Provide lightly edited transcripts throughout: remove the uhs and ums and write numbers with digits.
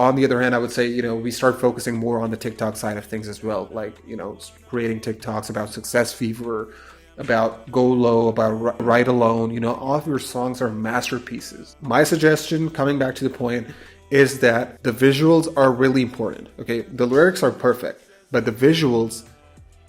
on the other hand, I would say, we start focusing more on the TikTok side of things as well. Like, creating TikToks about success fever, about go low, about write alone. All of your songs are masterpieces. My suggestion, coming back to the point, is that the visuals are really important. Okay, the lyrics are perfect, but the visuals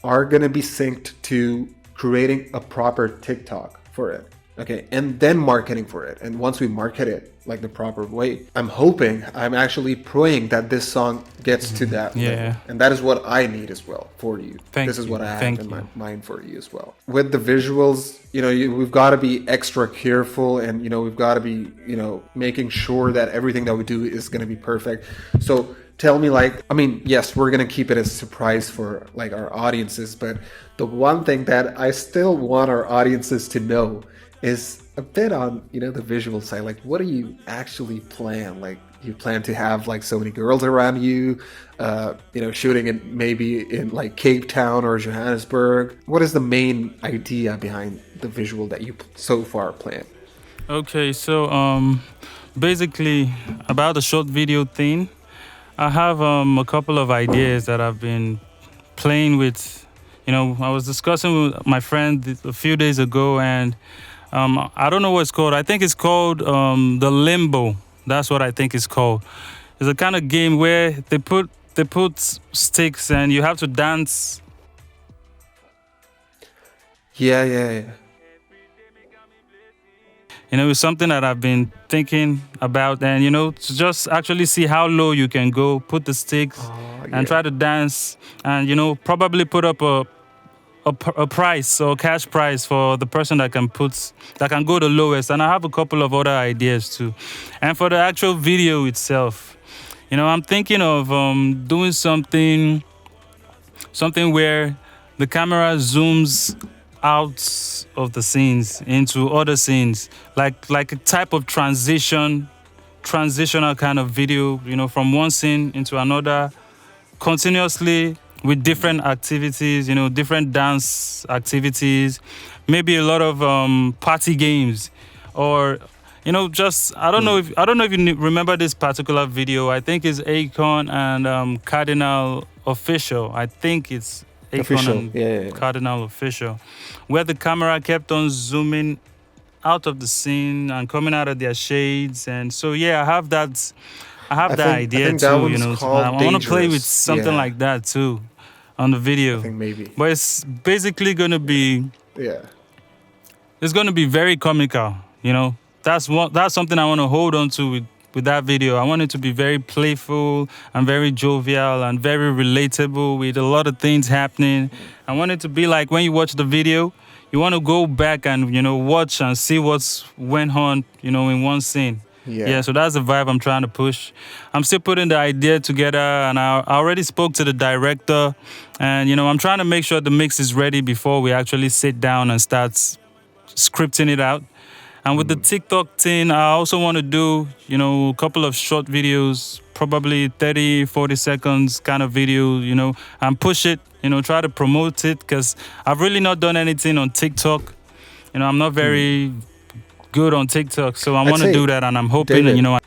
are going to be synced to creating a proper TikTok for it. Okay, and then marketing for it. And once we market it like the proper way, I'm actually praying that this song gets to that level. And that is what I need as well for you. This is what I have in my mind for you as well. With the visuals, we've got to be extra careful, and we've got to be, making sure that everything that we do is going to be perfect. So tell me, yes, we're going to keep it as a surprise for like our audiences, but the one thing that I still want our audiences to know is a bit on, the visual side. Like, what do you actually plan? Like, you plan to have like so many girls around you, shooting it maybe in like Cape Town or Johannesburg? What is the main idea behind the visual that you so far plan? Okay, so basically about the short video thing, I have a couple of ideas that I've been playing with. I was discussing with my friend a few days ago, and I don't know what it's called. I think it's called the Limbo. That's what I think it's called. It's a kind of game where they put sticks and you have to dance. Yeah. It's something that I've been thinking about, and to just actually see how low you can go, put the sticks and try to dance, and probably put up a price or cash prize for the person that can go the lowest. And I have a couple of other ideas too. And for the actual video itself, I'm thinking of doing something where the camera zooms out of the scenes into other scenes, like a type of transitional kind of video, from one scene into another, continuously, with different activities, different dance activities, maybe a lot of party games, or just I don't know if you remember this particular video. I think it's Akon and Cardinal Official. I think it's Akon and Cardinal Official, where the camera kept on zooming out of the scene and coming out of their shades. And so I have that idea too. I want to play with something like that too on the video. I think maybe. But it's basically going to be it's going to be very comical, That's something I want to hold on to with that video. I want it to be very playful and very jovial and very relatable, with a lot of things happening. I want it to be like when you watch the video, you want to go back and watch and see what's went on, in one scene. So that's the vibe I'm trying to push. I'm still putting the idea together, and I already spoke to the director, and I'm trying to make sure the mix is ready before we actually sit down and start scripting it out. And with the TikTok thing, I also want to do, a couple of short videos, probably 30, 40 seconds kind of video, and push it, try to promote it, because I've really not done anything on TikTok. I'm not very good on TikTok, so I want to do that, and I'm hoping David, that,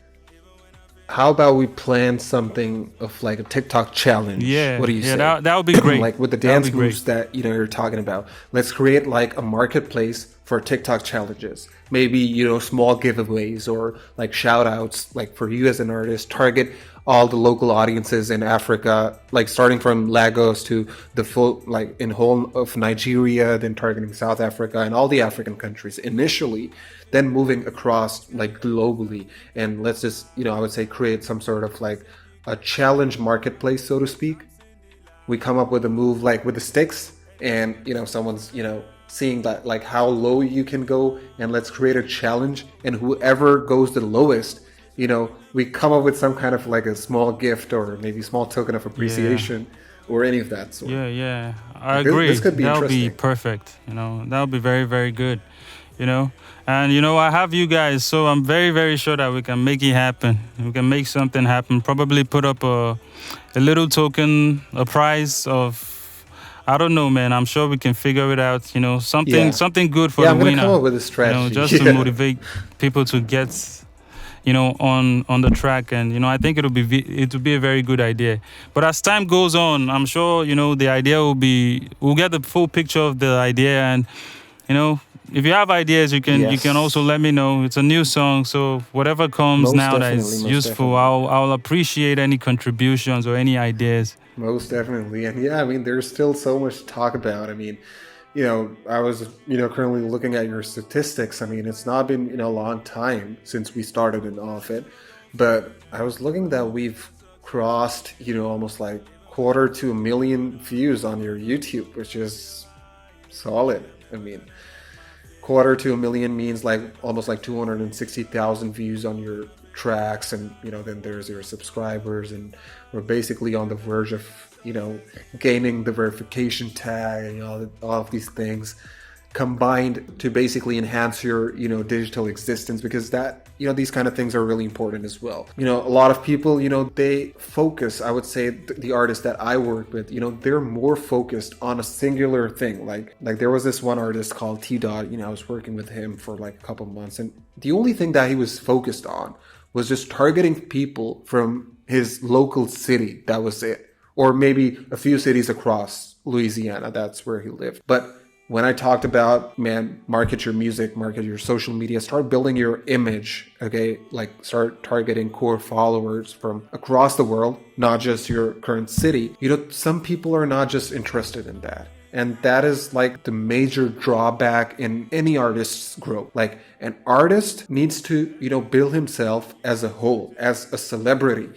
how about we plan something of like a TikTok challenge? Yeah. What do you say? That would be great. Like with the dance moves that you're talking about. Let's create like a marketplace for TikTok challenges. Maybe, small giveaways or like shout outs, like for you as an artist. Target all the local audiences in Africa, like starting from Lagos to the full, like in whole of Nigeria, then targeting South Africa and all the African countries initially, then moving across like globally. And let's just, I would say create some sort of like a challenge marketplace, so to speak. We come up with a move like with the sticks, and someone's, seeing that like how low you can go, and let's create a challenge, and whoever goes the lowest, we come up with some kind of like a small gift or maybe small token of appreciation or any of that sort. I agree. This could be that would be interesting. perfect. That would be very, very good. And I have you guys, so I'm very, very sure that we can make it happen. We can make something happen. Probably put up a little token, a prize of, I don't know, man. I'm sure we can figure it out. Something good for the winner. I'm gonna come up with a strategy. Just to motivate people to get on the track, and I think it will be a very good idea. But as time goes on, I'm sure the idea we'll get the full picture of the idea, and if you have ideas, you can also Yes, let me know. It's a new song, so whatever comes most now that definitely, is most useful, definitely. I'll appreciate any contributions or any ideas. Most definitely. And yeah, I mean, there's still so much to talk about. I mean, I was, currently looking at your statistics. I mean, it's not been, a long time since we started in off it, but I was looking that we've crossed, almost like quarter to a million views on your YouTube, which is solid. I mean, quarter to a million means like almost like 260,000 views on your tracks, and then there's your subscribers, and we're basically on the verge of gaining the verification tag and all of these things combined to basically enhance your digital existence, because that these kind of things are really important as well. A lot of people, they focus, I would say, the artists that I work with, they're more focused on a singular thing. Like there was this one artist called T Dot. I was working with him for like a couple months, and the only thing that he was focused on was just targeting people from his local city. That was it. Or maybe a few cities across Louisiana. That's where he lived. But when I talked about, man, market your music, market your social media, start building your image, okay? Like start targeting core followers from across the world, not just your current city. Some people are not just interested in that. And that is like the major drawback in any artist's growth. Like an artist needs to, build himself as a whole, as a celebrity.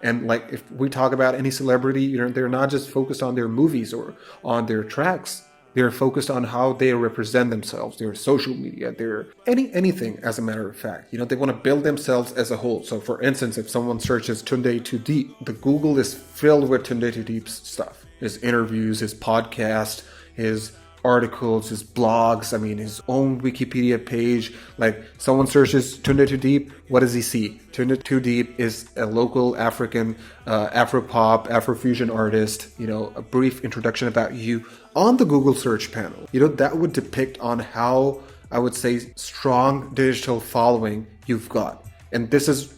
And like if we talk about any celebrity, they're not just focused on their movies or on their tracks. They're focused on how they represent themselves, their social media, their anything, as a matter of fact. They want to build themselves as a whole. So for instance, if someone searches Tunde Too Deep, the Google is filled with Tunde Too Deep's stuff. His interviews, his podcast, his articles, his blogs, I mean, his own Wikipedia page. Like someone searches Tunde Too Deep, what does he see? Tunde Too Deep is a local African Afro-pop, Afrofusion artist, a brief introduction about you on the Google search panel. That would depict on how, I would say, strong digital following you've got. And this is,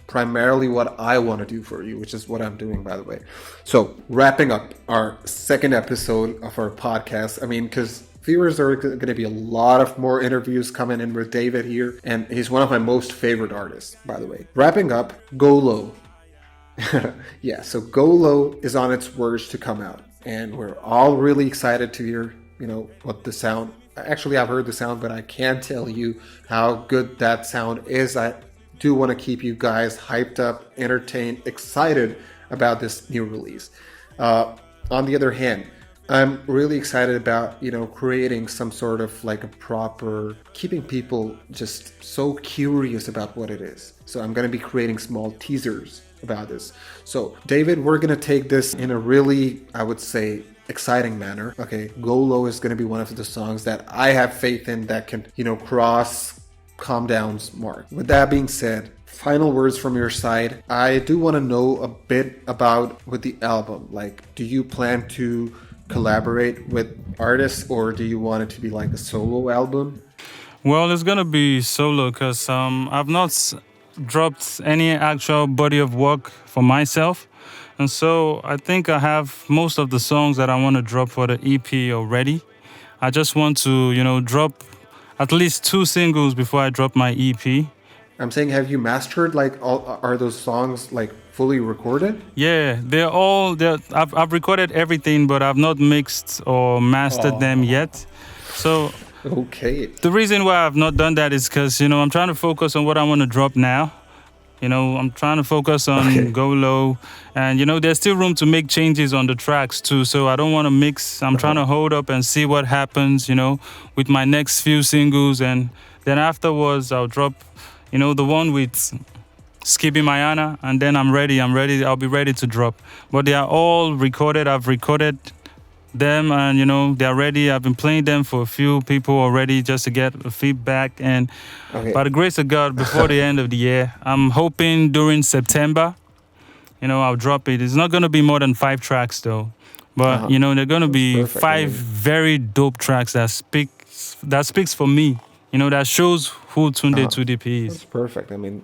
primarily what I want to do for you, which is what I'm doing, by the way. So wrapping up our second episode of our podcast, I mean, because viewers are going to be a lot of more interviews coming in with David here, and he's one of my most favorite artists, by the way. Wrapping up, Go Low. Yeah, so Go Low is on its verge to come out, and we're all really excited to hear, what the sound. Actually, I've heard the sound, but I can't tell you how good that sound is. I do want to keep you guys hyped up, entertained, excited about this new release. On the other hand, I'm really excited about, creating some sort of like a proper, keeping people just so curious about what it is. So I'm going to be creating small teasers about this. So David, we're going to take this in a really, I would say, exciting manner. Okay, Go Low is going to be one of the songs that I have faith in that can, cross Calm Down's mark. With that being said, final words from your side. I do want to know a bit about with the album. Like, do you plan to collaborate with artists, or do you want it to be like a solo album? Well, it's gonna be solo because I've not dropped any actual body of work for myself, and so I think I have most of the songs that I want to drop for the EP already. I just want to, drop at least 2 singles before I drop my EP. I'm saying, have you mastered like all? Are those songs like fully recorded? Yeah, I've recorded everything, but I've not mixed or mastered them Oh, yet. So okay. the reason why I've not done that is because, I'm trying to focus on what I want to drop now. I'm trying to focus on Okay. Go Low, and there's still room to make changes on the tracks too. So I don't want to mix. I'm trying to hold up and see what happens, with my next few singles, and then afterwards I'll drop, the one with Skippy Mayana, and then I'm ready. I'll be ready to drop. But they are all recorded. I've recorded them, and they're ready. I've been playing them for a few people already just to get feedback, and Okay. by the grace of God, before the end of the year, I'm hoping during September, I'll drop it. It's not going to be more than 5 tracks though, but they're going to That's be perfect. I 5 mean, very dope tracks that speaks for me. That shows who Tunde uh, Tudipi is. that's perfect. I mean,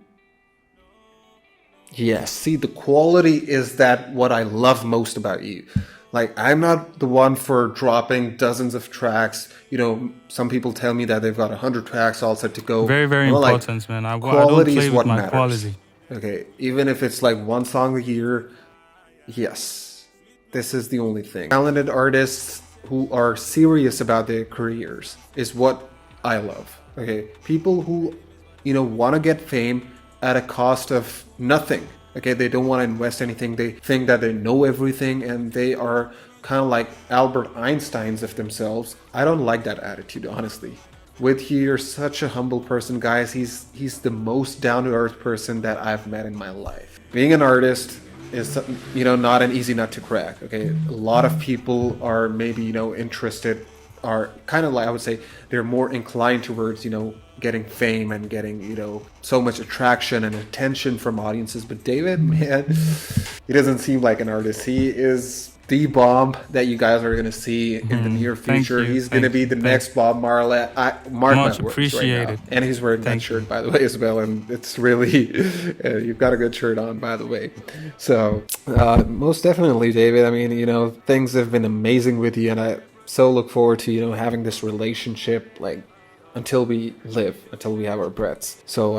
Yes, see, the quality is that what I love most about you. Like, I'm not the one for dropping dozens of tracks. You know, some people tell me that they've got 100 tracks all set to go. Very, very Well, like, important, man. I don't quality play is with what my matters. quality. Okay, even if it's like one song a year, yes, this is the only thing. Talented artists who are serious about their careers is what I love. Okay, people who, you know, want to get fame at a cost of nothing. Okay, they don't want to invest anything. They think that they know everything, and they are kind of like Albert Einsteins of themselves. I don't like that attitude, honestly. With you, you're such a humble person, guys. He's the most down-to-earth person that I've met in my life. Being an artist is, you know, not an easy nut to crack. Okay, a lot of people are maybe, you know, interested, are kind of like, I would say they're more inclined towards, you know, getting fame and getting, you know, so much attraction and attention from audiences. But David, man, he doesn't seem like an artist. He is the bomb that you guys are going to see in the near future. He's going to be the next Bob Marley. Mark my words appreciated. right now. And he's wearing that shirt, by the way, as well. And it's really, you've got a good shirt on, by the way. So, most definitely, David. I mean, you know, things have been amazing with you, and I so look forward to, you know, having this relationship, like, until we live, until we have our breaths. So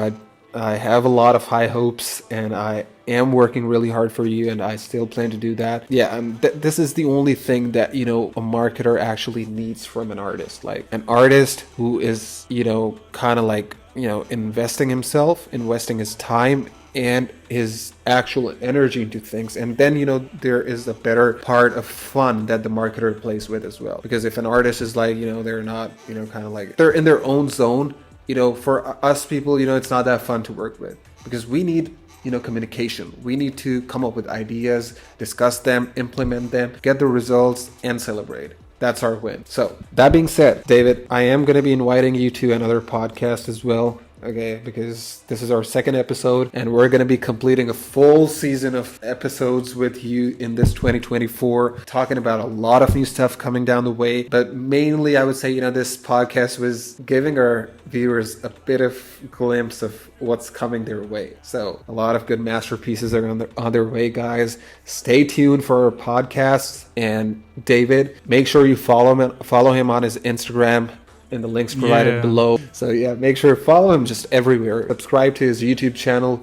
I have a lot of high hopes, and I am working really hard for you, and I still plan to do that. Yeah, this is the only thing that, you know, a marketer actually needs from an artist. Like, an artist who is, you know, kind of like, you know, investing his time and his actual energy into things. And then, you know, there is a better part of fun that the marketer plays with as well. Because if an artist is like, you know, they're not, you know, kind of like, they're in their own zone, you know, for us people, you know, it's not that fun to work with. Because we need, you know, communication. We need to come up with ideas, discuss them, implement them, get the results, and celebrate. That's our win. So, that being said, David, I am going to be inviting you to another podcast as well. Okay, because this is our second episode, and we're going to be completing a full season of episodes with you in this 2024, talking about a lot of new stuff coming down the way. But mainly, I would say, you know, this podcast was giving our viewers a bit of glimpse of what's coming their way. So a lot of good masterpieces are on their way, guys. Stay tuned for our podcasts. And David, make sure you follow him on his Instagram in the links provided below. So yeah, make sure to follow him just everywhere. Subscribe to his YouTube channel.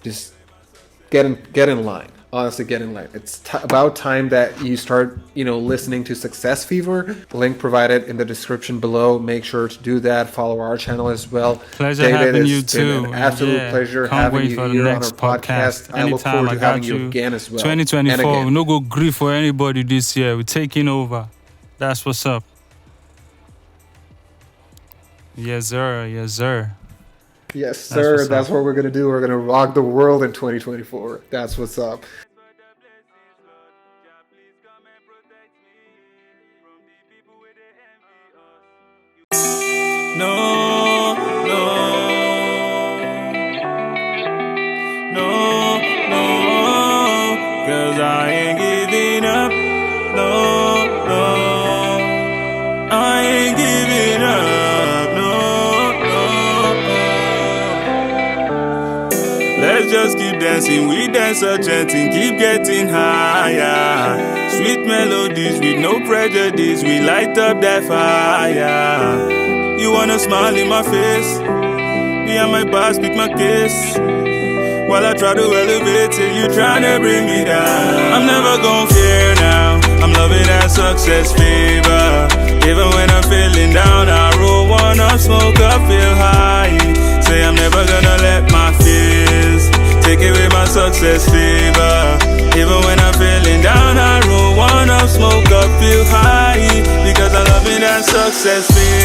Just get in line. Honestly, get in line. It's about time that you start, you know, listening to Success Fever. The link provided in the description below. Make sure to do that. Follow our channel as well. Pleasure David, having you it's been too. an absolute pleasure having you here on our podcast. I look forward to having you again as well. 2024, we no go grief for anybody this year. We're taking over. That's what's up. Yes, sir. Yes, sir. Yes, sir. That's what we're going to do. We're going to rock the world in 2024. That's what's up. No, no, no, no, 'cause I ain't giving up. No, no, I ain't giving up. No, no. Let's just keep dancing. We dance a chanting, keep getting higher. Sweet melodies with no prejudice. We light up that fire. You wanna smile in my face, behind my back, speak my case, while I try to elevate till you tryna bring me down. I'm never gonna fear now, I'm loving that success fever. Even when I'm feeling down, I roll one up, smoke up, feel high. Say I'm never gonna let my fears take away my success fever. Even when I'm feeling down, I roll one up, smoke up, feel high. Because I'm loving that success fever.